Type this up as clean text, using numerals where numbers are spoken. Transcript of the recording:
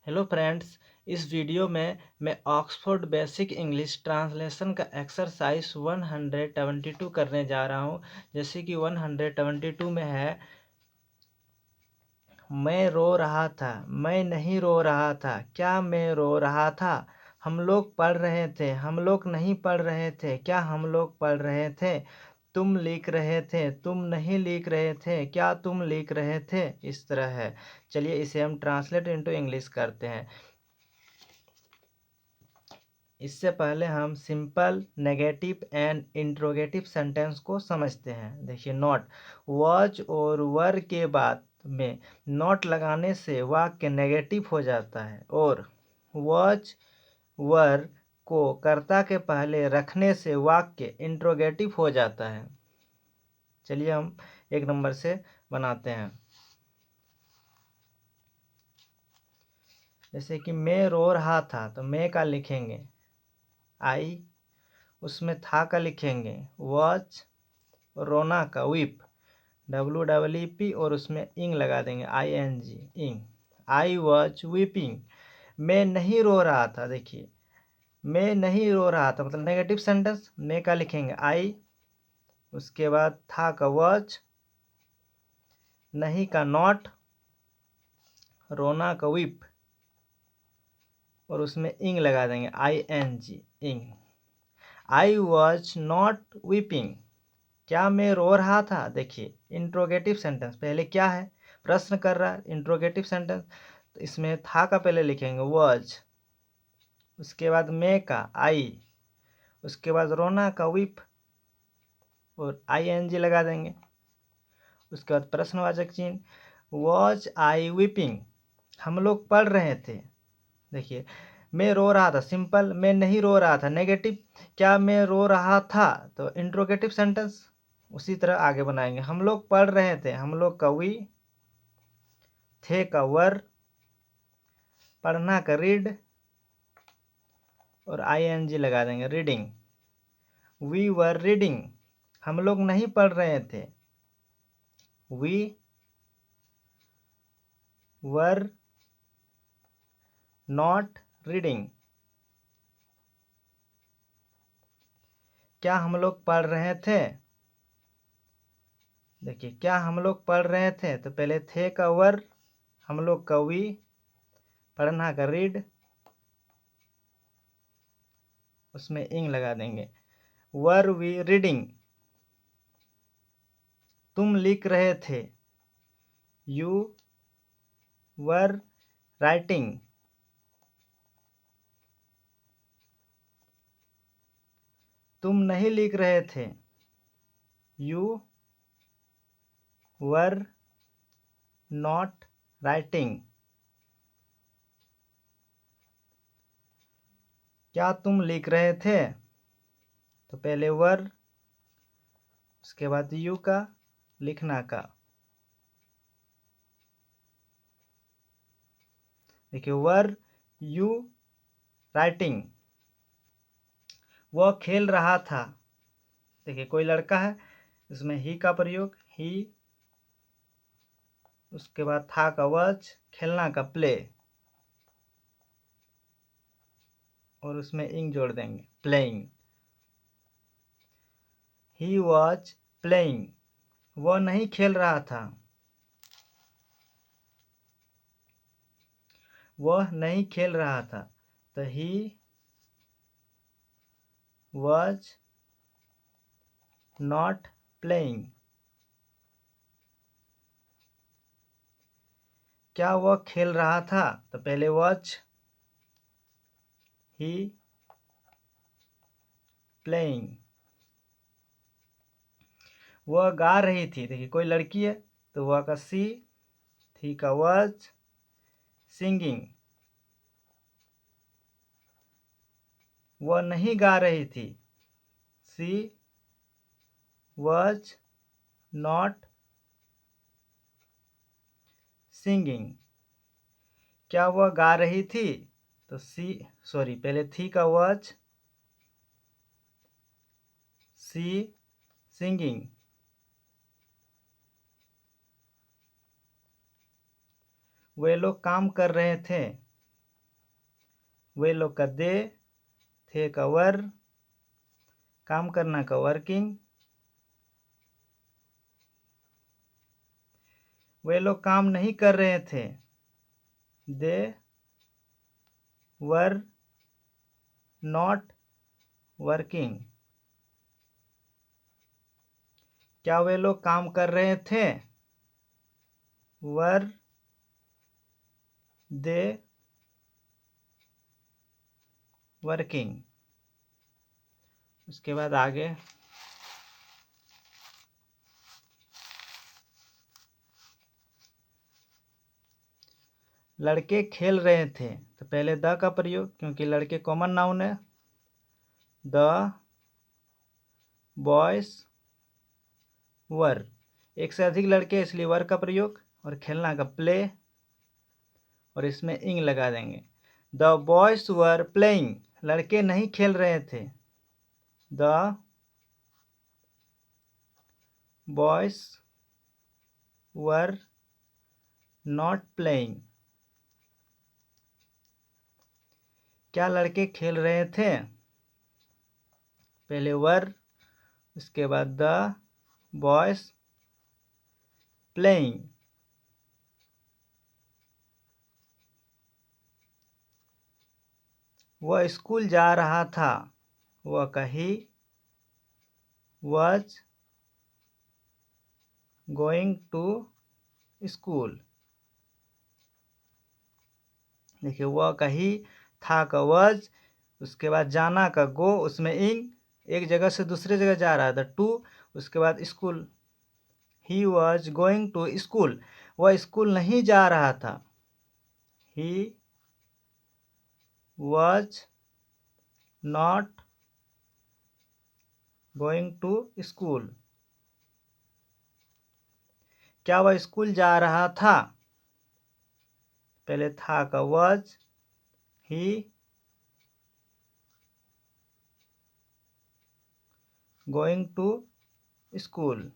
Hello friends, इस video में मैं ऑक्सफोर्ड बेसिक इंग्लिश ट्रांसलेशन का एक्सरसाइज 172 करने जा रहा हूं। जैसे कि 172 में है, मैं रो रहा था, मैं नहीं रो रहा था, क्या मैं रो रहा था, हम लोग पढ़ रहे थे, हम लोग नहीं पढ़ रहे थे, क्या हम लोग पढ़ रहे थे, तुम लिख रहे थे, तुम नहीं लिख रहे थे, क्या तुम लिख रहे थे। इस तरह है। चलिए इसे हम ट्रांसलेट इनटू इंग्लिश करते हैं। इससे पहले हम simple, negative and interrogative sentence को समझते हैं। देखिए, नॉट, वॉज और वर के बाद में नॉट लगाने से वाक्य नेगेटिव हो जाता है, और वॉज वर को कर्ता के पहले रखने से वाक्य इंट्रोगेटिव हो जाता है। चलिए हम एक नंबर से बनाते हैं। जैसे कि मैं रो रहा था, तो मैं का लिखेंगे आई, उसमें था का लिखेंगे वॉच, रोना का विप, WEEP, और उसमें इंग लगा देंगे ING, इंग। I was weeping. मैं नहीं रो रहा था। देखिए, मैं नहीं रो रहा था मतलब नेगेटिव सेंटेंस। मैं का लिखेंगे आई, उसके बाद था का वॉच, नहीं का नॉट, रोना का विप, और उसमें इंग लगा देंगे ING, इंग। I was not weeping. क्या मैं रो रहा था। देखिए, इंट्रोगेटिव सेंटेंस, पहले क्या है, प्रश्न कर रहा है, इंट्रोगेटिव सेंटेंस। तो इसमें था का पहले लिखेंगे वॉज, उसके बाद मैं का आई, उसके बाद रोना का विप, और ING लगा देंगे। उसके बाद प्रश्नवाचक चिन्ह, वॉज आई वीपिंग, हम लोग पढ़ रहे थे। देखिए, मैं रो रहा था, सिंपल, मैं नहीं रो रहा था, नेगेटिव। क्या मैं रो रहा था, तो इंट्रोगेटिव सेंटेंस। उसी तरह आगे बनाएंगे। हम लोग पढ़ रहे थे, हम लोग का वी, थे का वर, पढ़ना का रीड, और ING लगा देंगे, रीडिंग। वी वर रीडिंग, हम लोग नहीं पढ़ रहे थे। वी वर नॉट रीडिंग, क्या हम लोग पढ़ रहे थे। देखिए, क्या हम लोग पढ़ रहे थे, तो पहले थे का वर, हम लोग का वी, पढ़ना का रीड, उसमें इंग लगा देंगे, वर वी रीडिंग। तुम लिख रहे थे, यू वर राइटिंग। तुम नहीं लिख रहे थे, यू वर नॉट राइटिंग। क्या तुम लिख रहे थे, तो पहले वर, उसके बाद यू का, लिखना का। देखिए, वर यू राइटिंग। वह खेल रहा था। देखिए, कोई लड़का है, इसमें ही का प्रयोग, ही, उसके बाद था का वॉच, खेलना का प्ले, और उसमें इंग जोड़ देंगे, प्लेइंग। ही वॉज प्लेइंग, वह नहीं खेल रहा था, वह नहीं खेल रहा था, तो ही वॉज नॉट प्लेइंग। क्या वह खेल रहा था, तो पहले वॉच, ही प्लेइंग। वह गा रही थी। देखिए, कोई लड़की है, तो वह का सी, थी का वॉज, सिंगिंग। वह नहीं गा रही थी, सी वॉज नॉट सिंगिंग। क्या वह गा रही थी, तो पहले थी का वॉज, सी सिंगिंग। वे लोग काम कर रहे थे, वे लोग का दे, थे का वर, काम करना का वर्किंग। वे लोग काम नहीं कर रहे थे, दे वर नॉट वर्किंग। क्या वे लोग काम कर रहे थे, वर दे वर्किंग। उसके बाद आगे लड़के खेल रहे थे, तो पहले द का प्रयोग, क्योंकि लड़के कॉमन नाउन है। द बॉयज वर, एक से अधिक लड़के इसलिए वर का प्रयोग, और खेलना का प्ले, और इसमें इंग लगा देंगे। द बॉयज वर प्लेइंग, लड़के नहीं खेल रहे थे, the boys were not playing. क्या लड़के खेल रहे थे, पहले वर, उसके बाद द बॉयज प्लेइंग। वह स्कूल जा रहा था, वह कही was going to स्कूल। देखिए वह कही, था का was, उसके बाद जाना का गो, उसमें इंग, एक जगह से दूसरे जगह जा रहा था टू, उसके बाद school. He was going to school, वह स्कूल नहीं जा रहा था, ही was not going to school. क्या वह स्कूल जा रहा था, पहले था का was, he going to school.